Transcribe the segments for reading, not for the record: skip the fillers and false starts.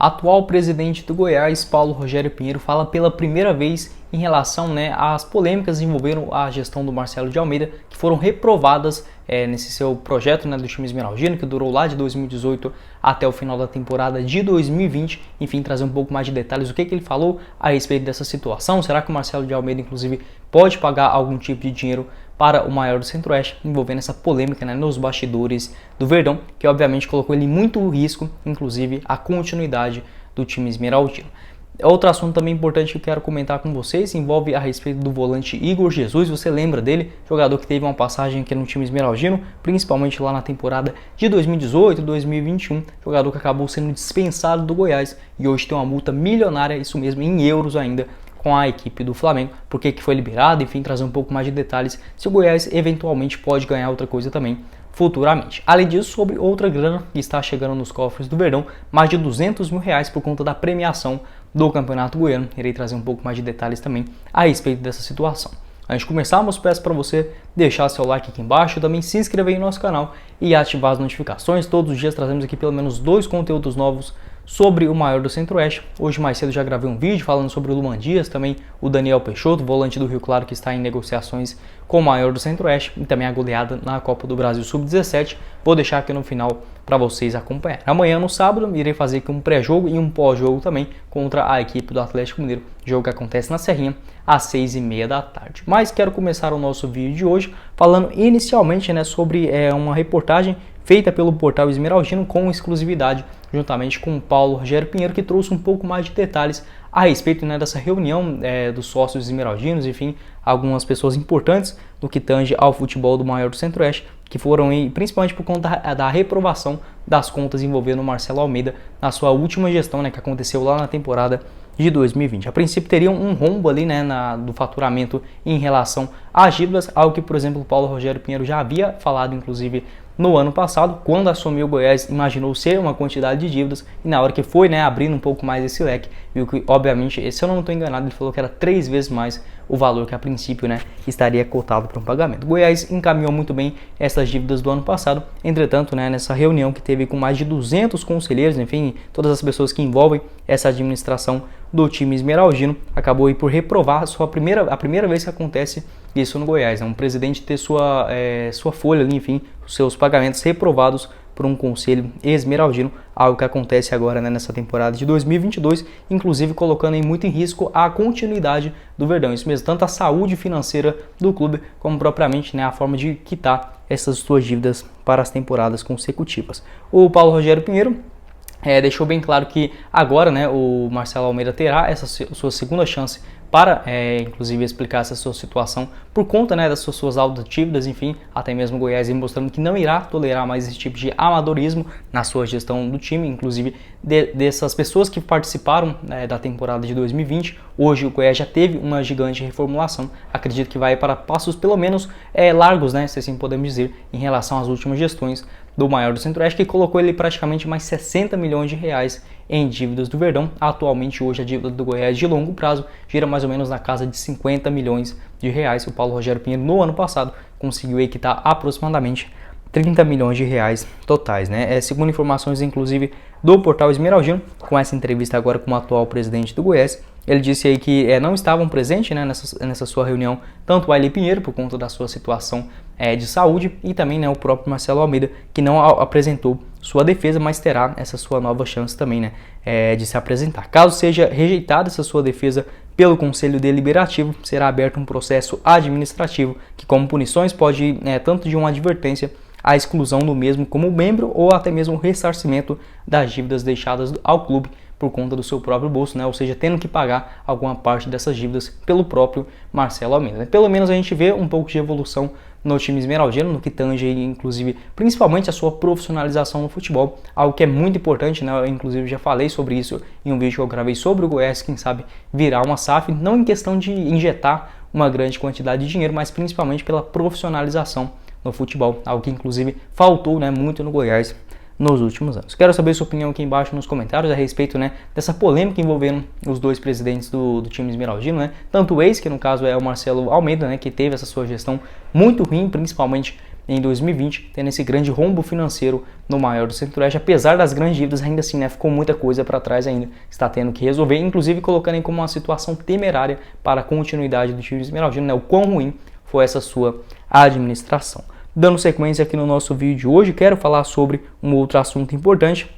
Atual presidente do Goiás, Paulo Rogério Pinheiro, fala pela primeira vez em relação às polêmicas envolvendo a gestão do Marcelo de Almeida, que foram reprovadas nesse seu projeto do time esmeraldino, que durou lá de 2018 até o final da temporada de 2020. Enfim, trazer um pouco mais de detalhes do que ele falou a respeito dessa situação. Será que o Marcelo de Almeida, inclusive, pode pagar algum tipo de dinheiro para o maior do Centro-Oeste, envolvendo essa polêmica nos bastidores do Verdão, que obviamente colocou ele em muito risco, inclusive a continuidade do time esmeraldino. Outro assunto também importante que eu quero comentar com vocês envolve a respeito do volante Igor Jesus. Você lembra dele? Jogador que teve uma passagem aqui no time esmeraldino, principalmente lá na temporada de 2018 e 2021. Jogador que acabou sendo dispensado do Goiás e hoje tem uma multa milionária, isso mesmo, em euros ainda, com a equipe do Flamengo. Por que foi liberado? Enfim, trazer um pouco mais de detalhes se o Goiás eventualmente pode ganhar outra coisa também futuramente. Além disso, sobre outra grana que está chegando nos cofres do Verdão, mais de R$200 mil por conta da premiação do Campeonato Goiano. Irei trazer um pouco mais de detalhes também a respeito dessa situação. Antes de começarmos, peço para você deixar seu like aqui embaixo, também se inscrever em nosso canal e ativar as notificações. Todos os dias trazemos aqui pelo menos 2 conteúdos novos sobre o maior do Centro-Oeste. Hoje mais cedo já gravei um vídeo falando sobre o Luan Dias, também o Daniel Peixoto, volante do Rio Claro, que está em negociações com o maior do Centro-Oeste, e também a goleada na Copa do Brasil Sub-17. Vou deixar aqui no final para vocês acompanharem. Amanhã, no sábado, irei fazer aqui um pré-jogo e um pós-jogo também contra a equipe do Atlético Mineiro. Jogo que acontece na Serrinha às 6h30 da tarde. Mas quero começar o nosso vídeo de hoje falando inicialmente sobre uma reportagem feita pelo portal Esmeraldino com exclusividade, juntamente com o Paulo Rogério Pinheiro, que trouxe um pouco mais de detalhes a respeito dessa reunião dos sócios esmeraldinos, enfim, algumas pessoas importantes no que tange ao futebol do maior do Centro-Oeste, que foram principalmente por conta da reprovação das contas envolvendo o Marcelo Almeida na sua última gestão, que aconteceu lá na temporada de 2020. A princípio teriam um rombo ali do faturamento em relação às dívidas, algo que, por exemplo, o Paulo Rogério Pinheiro já havia falado, inclusive, no ano passado, quando assumiu o Goiás, imaginou ser uma quantidade de dívidas, e na hora que foi abrindo um pouco mais esse leque, viu que, obviamente, se eu não estou enganado, ele falou que era 3 vezes mais o valor que a princípio estaria cotado para um pagamento. O Goiás encaminhou muito bem essas dívidas do ano passado, entretanto, nessa reunião que teve com mais de 200 conselheiros, enfim, todas as pessoas que envolvem essa administração do time esmeraldino, acabou por reprovar a primeira vez que acontece isso no Goiás, um presidente ter sua folha ali, enfim, os seus pagamentos reprovados por um conselho esmeraldino, algo que acontece agora nessa temporada de 2022, inclusive colocando muito em risco a continuidade do Verdão, isso mesmo, tanto a saúde financeira do clube, como propriamente a forma de quitar essas suas dívidas para as temporadas consecutivas. O Paulo Rogério Pinheiro deixou bem claro que agora o Marcelo Almeida terá essa sua segunda chance para, inclusive, explicar essa sua situação por conta das suas altas dívidas, enfim, até mesmo o Goiás mostrando que não irá tolerar mais esse tipo de amadorismo na sua gestão do time, inclusive dessas pessoas que participaram da temporada de 2020. Hoje o Goiás já teve uma gigante reformulação, acredito que vai para passos pelo menos largos, se assim podemos dizer, em relação às últimas gestões do maior do Centro-Oeste, que colocou ele praticamente mais 60 milhões de reais em dívidas do Verdão. Atualmente, hoje, a dívida do Goiás de longo prazo gira mais ou menos na casa de 50 milhões de reais. O Paulo Rogério Pinheiro, no ano passado, conseguiu quitar aproximadamente 30 milhões de reais totais, segundo informações, inclusive, do portal Esmeraldino, com essa entrevista agora com o atual presidente do Goiás, ele disse aí que não estavam presentes nessa sua reunião, tanto o Ailey Pinheiro, por conta da sua situação de saúde, e também o próprio Marcelo Almeida, que não apresentou sua defesa, mas terá essa sua nova chance também de se apresentar. Caso seja rejeitada essa sua defesa pelo Conselho Deliberativo, será aberto um processo administrativo que, como punições, pode ir tanto de uma advertência, a exclusão do mesmo como membro ou até mesmo o ressarcimento das dívidas deixadas ao clube por conta do seu próprio bolso, ou seja, tendo que pagar alguma parte dessas dívidas pelo próprio Marcelo Almeida. Pelo menos a gente vê um pouco de evolução no time esmeraldino, no que tange, inclusive, principalmente a sua profissionalização no futebol, algo que é muito importante, eu inclusive já falei sobre isso em um vídeo que eu gravei sobre o Goiás, quem sabe virar uma SAF, não em questão de injetar uma grande quantidade de dinheiro, mas principalmente pela profissionalização no futebol, algo que inclusive faltou muito no Goiás nos últimos anos. Quero saber sua opinião aqui embaixo nos comentários a respeito dessa polêmica envolvendo os dois presidentes do time esmeraldino, tanto o ex, que no caso é o Marcelo Almeida, que teve essa sua gestão muito ruim, principalmente em 2020, tendo esse grande rombo financeiro no maior do Centro-Oeste. Apesar das grandes dívidas, ainda assim, né, ficou muita coisa para trás ainda, está tendo que resolver, inclusive colocando como uma situação temerária para a continuidade do time esmeraldino, né, o quão ruim foi essa sua administração. Dando sequência aqui no nosso vídeo de hoje, quero falar sobre um outro assunto importante,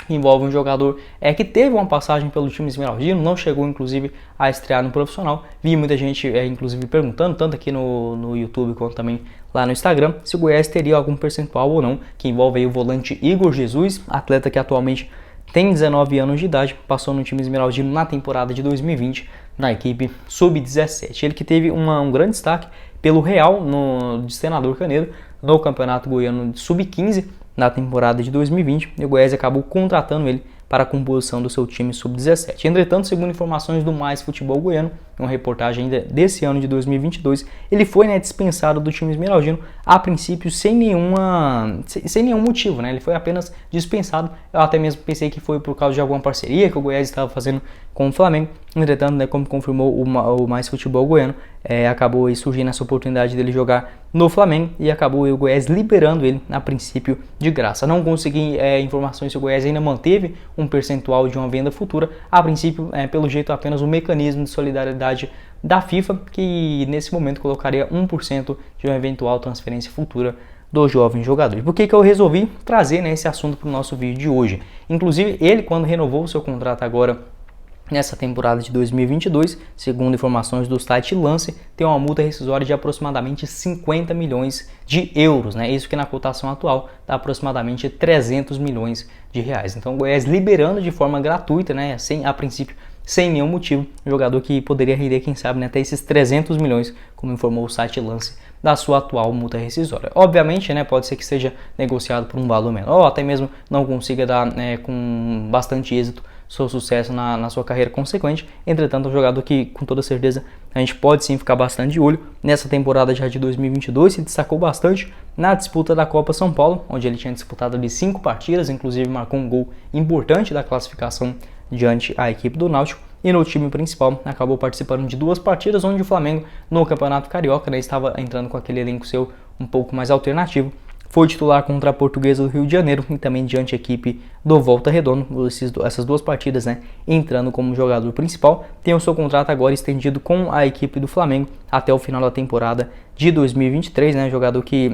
que envolve um jogador que teve uma passagem pelo time esmeraldino, não chegou inclusive a estrear no profissional. Vi muita gente inclusive perguntando, tanto aqui no YouTube quanto também lá no Instagram, se o Goiás teria algum percentual ou não, que envolve aí o volante Igor Jesus, atleta que atualmente tem 19 anos de idade, passou no time esmeraldino na temporada de 2020 na equipe Sub-17. Ele que teve um grande destaque pelo Real de Senador Canedo no Campeonato Goiano Sub-15 na temporada de 2020, e o Goiás acabou contratando ele para a composição do seu time Sub-17. Entretanto, segundo informações do Mais Futebol Goiano, uma reportagem ainda desse ano de 2022, ele foi dispensado do time esmeraldino, a princípio sem nenhum motivo, Ele foi apenas dispensado. Eu até mesmo pensei que foi por causa de alguma parceria que o Goiás estava fazendo com o Flamengo. Entretanto, como confirmou o Mais Futebol Goiano, acabou aí surgindo essa oportunidade dele jogar no Flamengo e acabou o Goiás liberando ele a princípio de graça. Não consegui informações se o Goiás ainda manteve um percentual de uma venda futura. A princípio, pelo jeito, apenas um mecanismo de solidariedade da FIFA, que nesse momento colocaria 1% de uma eventual transferência futura do jovem jogador. E por que eu resolvi trazer esse assunto para o nosso vídeo de hoje? Inclusive, ele, quando renovou o seu contrato agora nessa temporada de 2022, segundo informações do site Lance, tem uma multa rescisória de aproximadamente 50 milhões de euros, Isso que na cotação atual dá aproximadamente 300 milhões de reais. Então o Goiás liberando de forma gratuita, a princípio, sem nenhum motivo, um jogador que poderia render, quem sabe, até esses 300 milhões, como informou o site Lance, da sua atual multa rescisória. Obviamente, pode ser que seja negociado por um valor menor, ou até mesmo não consiga dar com bastante êxito seu sucesso na sua carreira consequente. Entretanto, é um jogador que, com toda certeza, a gente pode sim ficar bastante de olho. Nessa temporada já de 2022, se destacou bastante na disputa da Copa São Paulo, onde ele tinha disputado ali 5 partidas, inclusive marcou um gol importante da classificação diante a equipe do Náutico, e no time principal acabou participando de 2 partidas, onde o Flamengo, no Campeonato Carioca, estava entrando com aquele elenco seu um pouco mais alternativo. Foi titular contra a Portuguesa do Rio de Janeiro e também diante a equipe do Volta Redonda, essas 2 partidas, entrando como jogador principal. Tem o seu contrato agora estendido com a equipe do Flamengo até o final da temporada de 2023, jogador que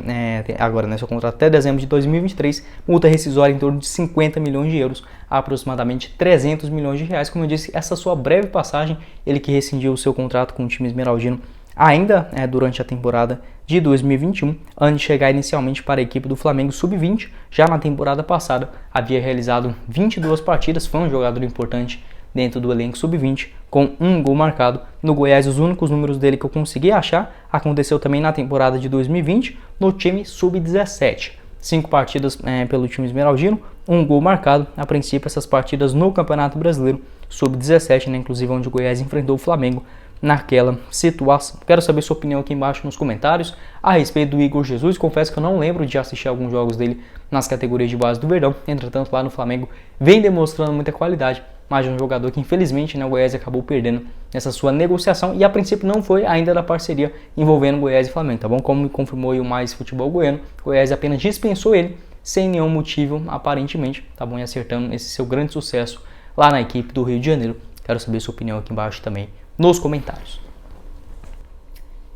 agora, seu contrato até dezembro de 2023, multa rescisória em torno de 50 milhões de euros, aproximadamente 300 milhões de reais. Como eu disse, essa sua breve passagem, ele que rescindiu o seu contrato com o time esmeraldino ainda durante a temporada de 2021, antes de chegar inicialmente para a equipe do Flamengo Sub-20. Já na temporada passada havia realizado 22 partidas, foi um jogador importante dentro do elenco Sub-20, com 1 gol marcado. No Goiás, os únicos números dele que eu consegui achar aconteceu também na temporada de 2020 no time Sub-17. 5 partidas pelo time esmeraldino, 1 gol marcado. A princípio, essas partidas no Campeonato Brasileiro Sub-17, inclusive onde o Goiás enfrentou o Flamengo naquela situação. Quero saber sua opinião aqui embaixo nos comentários a respeito do Igor Jesus. Confesso que eu não lembro de assistir alguns jogos dele nas categorias de base do Verdão. Entretanto, lá no Flamengo vem demonstrando muita qualidade, mas é um jogador que infelizmente o Goiás acabou perdendo nessa sua negociação, e a princípio não foi ainda da parceria envolvendo Goiás e Flamengo, tá bom? Como confirmou o Mais Futebol Goiano, o Goiás apenas dispensou ele sem nenhum motivo aparentemente, tá bom? E acertando esse seu grande sucesso lá na equipe do Rio de Janeiro. Quero saber sua opinião aqui embaixo também nos comentários.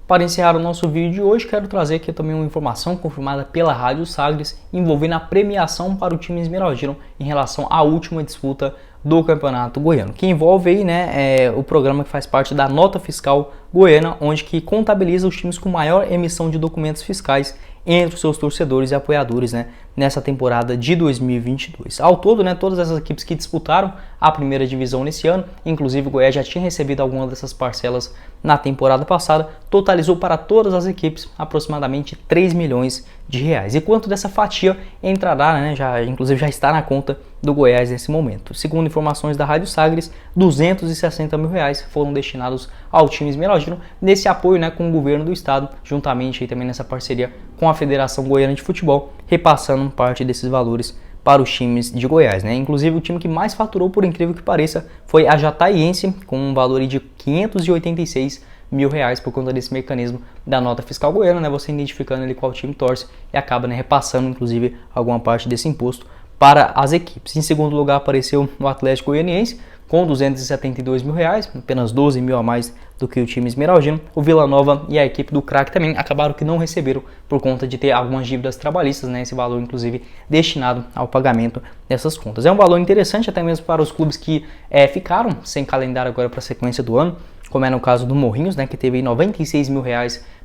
Para encerrar o nosso vídeo de hoje, quero trazer aqui também uma informação confirmada pela Rádio Sagres envolvendo a premiação para o time esmeraldino em relação à última disputa do Campeonato Goiano, que envolve aí, o programa que faz parte da Nota Fiscal Goiana, onde que contabiliza os times com maior emissão de documentos fiscais entre os seus torcedores e apoiadores, nessa temporada de 2022. Ao todo, todas essas equipes que disputaram a primeira divisão nesse ano, inclusive o Goiás já tinha recebido algumas dessas parcelas na temporada passada, totalizou para todas as equipes aproximadamente 3 milhões de reais. E quanto dessa fatia entrará, inclusive já está na conta do Goiás nesse momento. Segundo informações da Rádio Sagres, 260 mil reais foram destinados ao time esmeraldino nesse apoio, com o governo do estado, juntamente aí também nessa parceria com a Federação Goiana de Futebol, repassando parte desses valores para os times de Goiás, Inclusive o time que mais faturou, por incrível que pareça, foi a Jataiense, com um valor de 586 R$ 1.000 por conta desse mecanismo da nota fiscal goiana, né? Você identificando ali qual time torce e acaba, né, repassando inclusive alguma parte desse imposto para as equipes. Em segundo lugar apareceu o Atlético Goianiense com R$ 272 mil, apenas 12 mil a mais do que o time esmeraldino. O Vila Nova e a equipe do Craque também acabaram que não receberam por conta de ter algumas dívidas trabalhistas, né? Esse valor inclusive destinado ao pagamento dessas contas. É um valor interessante até mesmo para os clubes que ficaram sem calendário agora para a sequência do ano, como é no caso do Morrinhos, né, que teve R$ 96 mil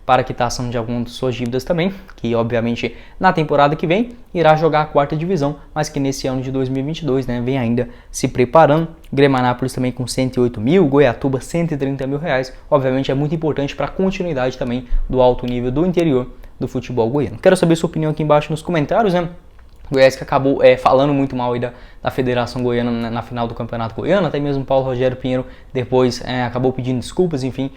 para a quitação de algumas de suas dívidas também, que obviamente na temporada que vem irá jogar a quarta divisão, mas que nesse ano de 2022, né, vem ainda se preparando. Grêmio Anápolis também com 108 mil, Goiatuba 130 mil reais, obviamente é muito importante para a continuidade também do alto nível do interior do futebol goiano. Quero saber sua opinião aqui embaixo nos comentários, né? Goiás que acabou falando muito mal aí da Federação Goiana na final do Campeonato Goiano, até mesmo Paulo Rogério Pinheiro depois acabou pedindo desculpas, enfim,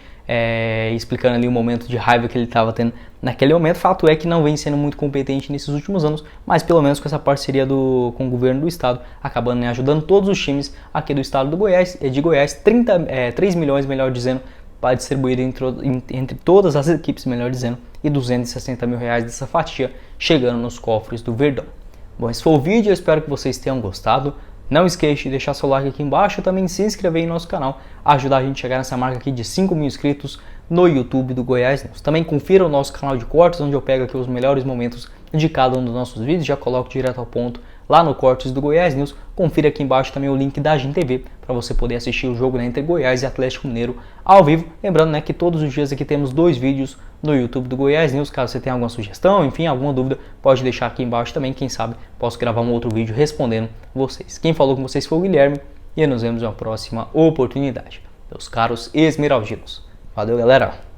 explicando ali o momento de raiva que ele estava tendo naquele momento. Fato é que não vem sendo muito competente nesses últimos anos, mas pelo menos com essa parceria com o governo do estado, acabando, né, ajudando todos os times aqui do estado do Goiás, de Goiás, 3 milhões, melhor dizendo, para distribuir entre todas as equipes, melhor dizendo, e R$ 260 mil dessa fatia chegando nos cofres do Verdão. Bom, esse foi o vídeo, eu espero que vocês tenham gostado. Não esqueça de deixar seu like aqui embaixo e também se inscrever em nosso canal, ajudar a gente a chegar nessa marca aqui de 5 mil inscritos no YouTube do Goiás News. Também confira o nosso canal de cortes, onde eu pego aqui os melhores momentos de cada um dos nossos vídeos, já coloco direto ao ponto lá no Cortes do Goiás News. Confira aqui embaixo também o link da Agin TV para você poder assistir o jogo, né, entre Goiás e Atlético Mineiro ao vivo. Lembrando, né, que todos os dias aqui temos 2 vídeos no YouTube do Goiás News. Caso você tenha alguma sugestão, enfim, alguma dúvida, pode deixar aqui embaixo também. Quem sabe posso gravar um outro vídeo respondendo vocês. Quem falou com vocês foi o Guilherme e nos vemos em uma próxima oportunidade. Meus caros esmeraldinos. Valeu, galera!